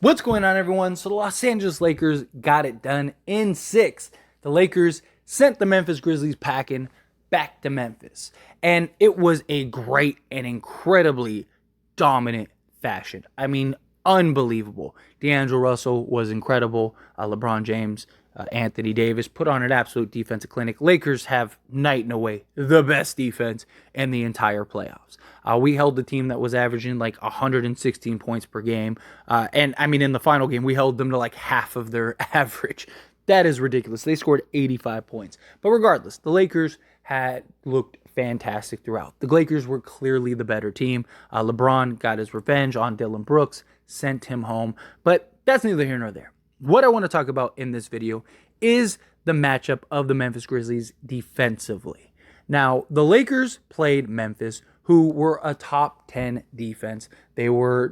What's going on, everyone? So the Los Angeles Lakers got it done in 6. The Lakers sent the Memphis Grizzlies packing back to Memphis. And it was a great and incredibly dominant fashion. I mean, unbelievable. D'Angelo Russell was incredible. LeBron James, Anthony Davis put on an absolute defensive clinic. Lakers have night and away the best defense in the entire playoffs. We held the team that was averaging like 116 points per game. And I mean, in the final game, we held them to like half of their average. That is ridiculous. They scored 85 points. But regardless, the Lakers had looked fantastic throughout. The Lakers were clearly the better team. LeBron got his revenge on Dillon Brooks, sent him home. But that's neither here nor there. What I want to talk about in this video is the matchup of the Memphis Grizzlies defensively. Now, the Lakers played Memphis, who were a top 10 defense. They were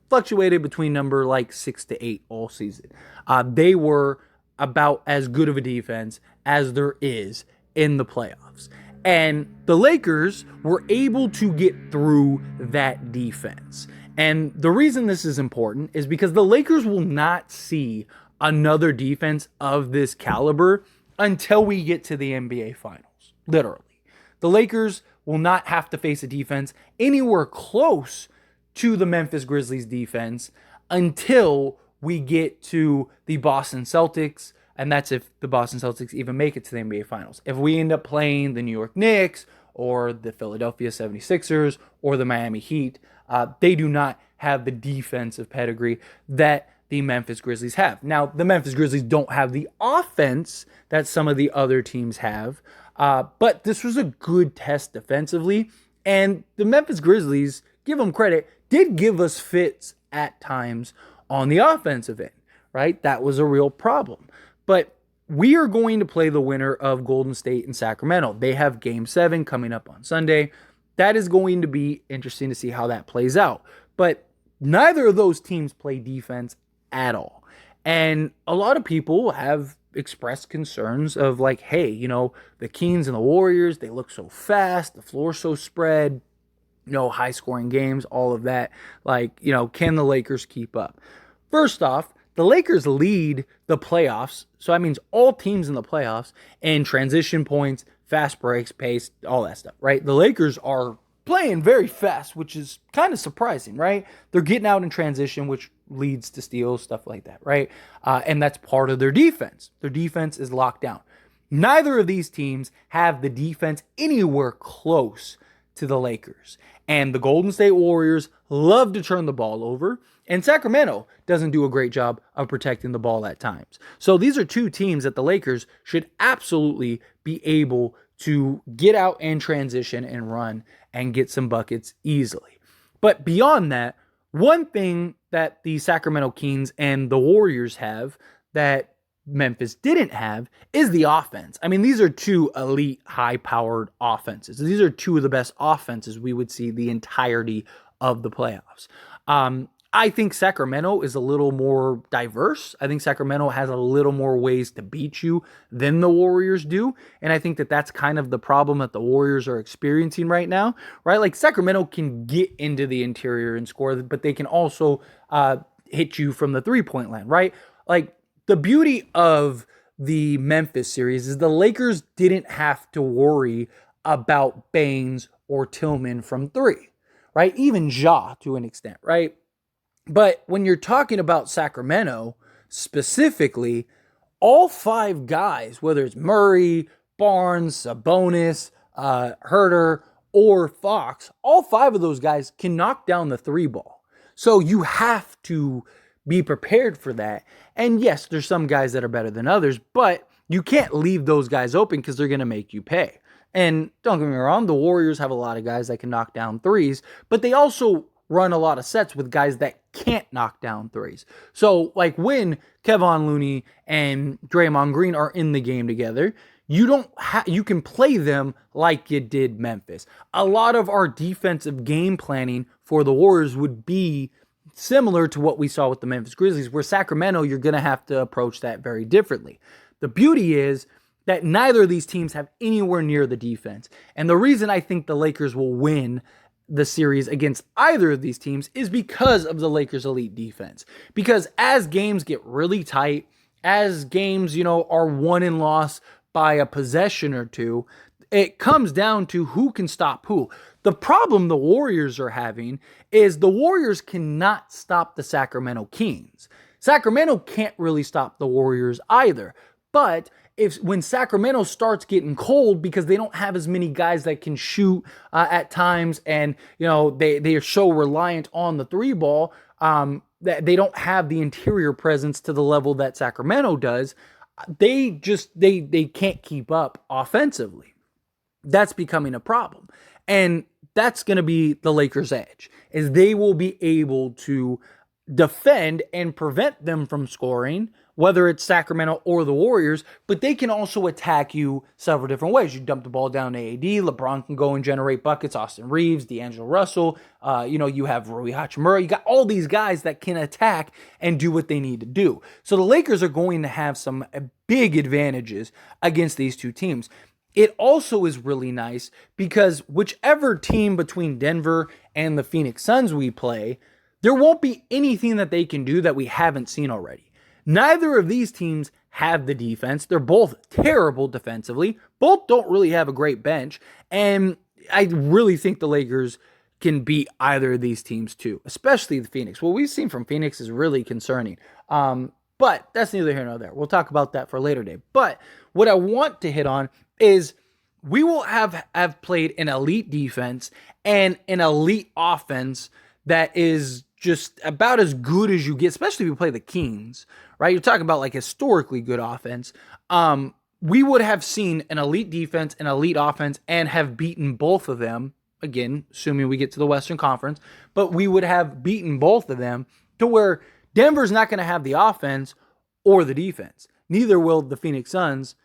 fluctuated between number like 6 to 8 all season. They were about as good of a defense as there is in the playoffs. And the Lakers were able to get through that defense. And the reason this is important is because the Lakers will not see another defense of this caliber until we get to the NBA Finals, literally. The Lakers will not have to face a defense anywhere close to the Memphis Grizzlies defense until we get to the Boston Celtics, and that's if the Boston Celtics even make it to the NBA Finals. If we end up playing the New York Knicks or the Philadelphia 76ers or the Miami Heat, they do not have the defensive pedigree that the Memphis Grizzlies have. Now, the Memphis Grizzlies don't have the offense that some of the other teams have, but this was a good test defensively, and the Memphis Grizzlies, give them credit, did give us fits at times on the offensive end, right? That was a real problem. But we are going to play the winner of Golden State and Sacramento. They have Game 7 coming up on Sunday. That is going to be interesting to see how that plays out. But neither of those teams play defense at all. And a lot of people have expressed concerns of like, hey, the Kings and the Warriors, they look so fast, the floor's so spread, high scoring games, all of that. Like, can the Lakers keep up? First off, the Lakers lead the playoffs, so that means all teams in the playoffs, in transition points, fast breaks, pace, all that stuff, right? The Lakers are playing very fast, which is kind of surprising, right? They're getting out in transition, which leads to steals, stuff like that, right? And that's part of their defense. Their defense is locked down. Neither of these teams have the defense anywhere close to the Lakers. And the Golden State Warriors love to turn the ball over, and Sacramento doesn't do a great job of protecting the ball at times. So these are two teams that the Lakers should absolutely be able to get out and transition and run and get some buckets easily. But beyond that, one thing that the Sacramento Kings and the Warriors have that Memphis didn't have is the offense. I mean, these are two elite, high-powered offenses. These are two of the best offenses we would see the entirety of the playoffs. I think Sacramento is a little more diverse. I think Sacramento has a little more ways to beat you than the Warriors do. And I think that that's kind of the problem that the Warriors are experiencing right now, right? Like Sacramento can get into the interior and score, but they can also hit you from the three-point line, right? Like the beauty of the Memphis series is the Lakers didn't have to worry about Baines or Tillman from three, right? Even Ja to an extent, right? But when you're talking about Sacramento specifically, all five guys, whether it's Murray, Barnes, Sabonis, Herter, or Fox, all five of those guys can knock down the three ball. So you have to be prepared for that. And yes, there's some guys that are better than others, but you can't leave those guys open because they're going to make you pay. And don't get me wrong, the Warriors have a lot of guys that can knock down threes, but they also run a lot of sets with guys that can't knock down threes. So, like when Kevon Looney and Draymond Green are in the game together, you can play them like you did Memphis. A lot of our defensive game planning for the Warriors would be similar to what we saw with the Memphis Grizzlies, where Sacramento, you're going to have to approach that very differently. The beauty is that neither of these teams have anywhere near the defense. And the reason I think the Lakers will win the series against either of these teams is because of the Lakers' elite defense. Because as games get really tight, as games, are won and lost by a possession or two, it comes down to who can stop who. The problem the Warriors are having is the Warriors cannot stop the Sacramento Kings. Sacramento can't really stop the Warriors either. But when Sacramento starts getting cold because they don't have as many guys that can shoot at times, and they are so reliant on the three ball, that they don't have the interior presence to the level that Sacramento does, they can't keep up offensively. That's becoming a problem. And that's going to be the Lakers' edge, is they will be able to defend and prevent them from scoring, whether it's Sacramento or the Warriors, but they can also attack you several different ways. You dump the ball down to AD, LeBron can go and generate buckets, Austin Reeves, D'Angelo Russell, you have Rui Hachimura. You got all these guys that can attack and do what they need to do. So the Lakers are going to have some big advantages against these two teams. It also is really nice because whichever team between Denver and the Phoenix Suns we play, there won't be anything that they can do that we haven't seen already. Neither of these teams have the defense. They're both terrible defensively. Both don't really have a great bench. And I really think the Lakers can beat either of these teams too, especially the Phoenix. What we've seen from Phoenix is really concerning. But that's neither here nor there. We'll talk about that for a later day. But what I want to hit on is we will have played an elite defense and an elite offense that is just about as good as you get, especially if you play the Kings, right? You're talking about like historically good offense. We would have seen an elite defense, an elite offense, and have beaten both of them. Again, assuming we get to the Western Conference, but we would have beaten both of them to where Denver's not going to have the offense or the defense. Neither will the Phoenix Suns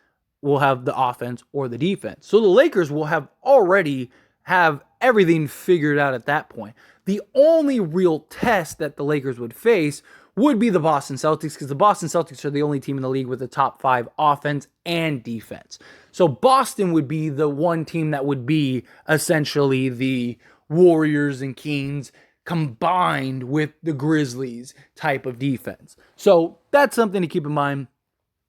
will have the offense or the defense. So the Lakers will have already have everything figured out at that point. The only real test that the Lakers would face would be the Boston Celtics, because the Boston Celtics are the only team in the league with a top 5 offense and defense. So Boston would be the one team that would be essentially the Warriors and Kings combined with the Grizzlies type of defense. So that's something to keep in mind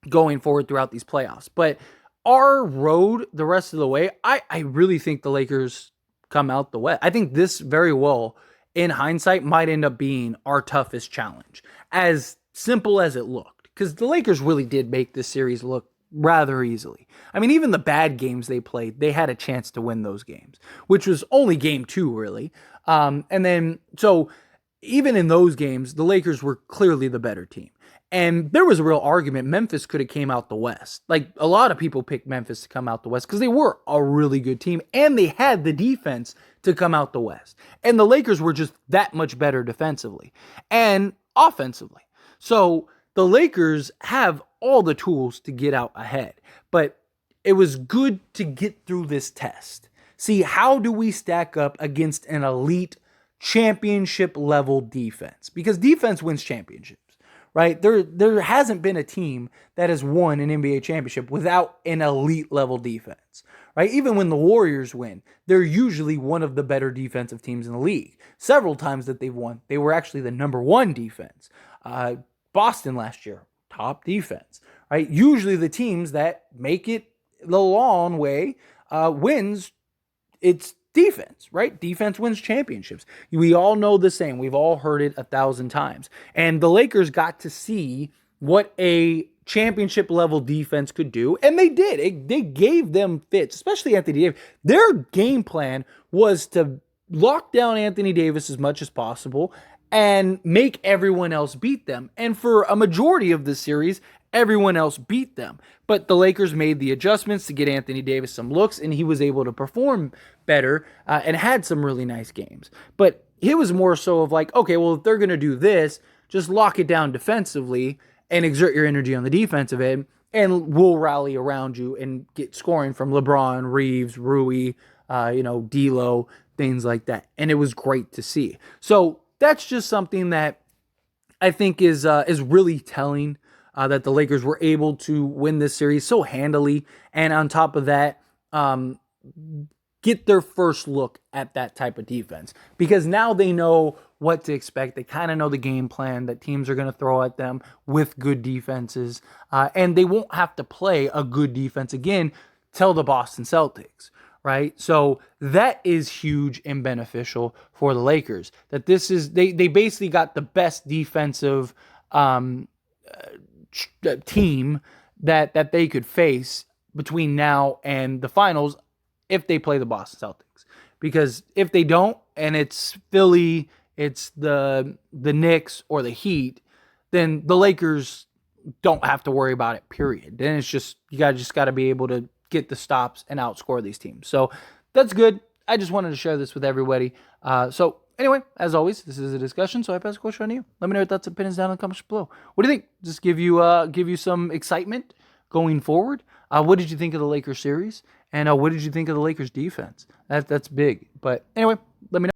going forward throughout these playoffs. But our road the rest of the way, I really think the Lakers come out the West. I think this very well, in hindsight, might end up being our toughest challenge, as simple as it looked, because the Lakers really did make this series look rather easily. I mean, even the bad games they played, they had a chance to win those games, which was only game 2, really. So even in those games, the Lakers were clearly the better team. And there was a real argument. Memphis could have came out the West. Like, a lot of people picked Memphis to come out the West because they were a really good team and they had the defense to come out the West. And the Lakers were just that much better defensively and offensively. So the Lakers have all the tools to get out ahead. But it was good to get through this test. See, how do we stack up against an elite championship level defense? Because defense wins championships. Right? There hasn't been a team that has won an NBA championship without an elite level defense. Right? Even when the Warriors win, they're usually one of the better defensive teams in the league. Several times that they've won, they were actually the number 1 defense. Boston last year, top defense. Right? Usually the teams that make it the long way wins its defense, right? Defense wins championships. We all know the same. We've all heard it 1,000 times. And the Lakers got to see what a championship level defense could do. And they did. They gave them fits, especially Anthony Davis. Their game plan was to lock down Anthony Davis as much as possible and make everyone else beat them. And for a majority of the series, everyone else beat them. But the Lakers made the adjustments to get Anthony Davis some looks, and he was able to perform better and had some really nice games. But it was more so of like, okay, well, if they're going to do this, just lock it down defensively and exert your energy on the defensive end, and we'll rally around you and get scoring from LeBron, Reeves, Rui, D'Lo, things like that. And it was great to see. So that's just something that I think is really telling. That the Lakers were able to win this series so handily. And on top of that, get their first look at that type of defense, because now they know what to expect. They kind of know the game plan that teams are going to throw at them with good defenses, and they won't have to play a good defense again till the Boston Celtics, right? So that is huge and beneficial for the Lakers. That this is they basically got the best defensive team that they could face between now and the finals if they play the Boston Celtics. Because if they don't, and it's Philly, it's the Knicks or the Heat, then the Lakers don't have to worry about it, period. Then it's just, you just got to be able to get the stops and outscore these teams. So that's good. I just wanted to share this with everybody. So anyway, as always, this is a discussion, so I pass the question on to you. Let me know your thoughts and opinions down in the comments below. What do you think? Just give you some excitement going forward. What did you think of the Lakers series? And what did you think of the Lakers defense? That's big. But anyway, let me know.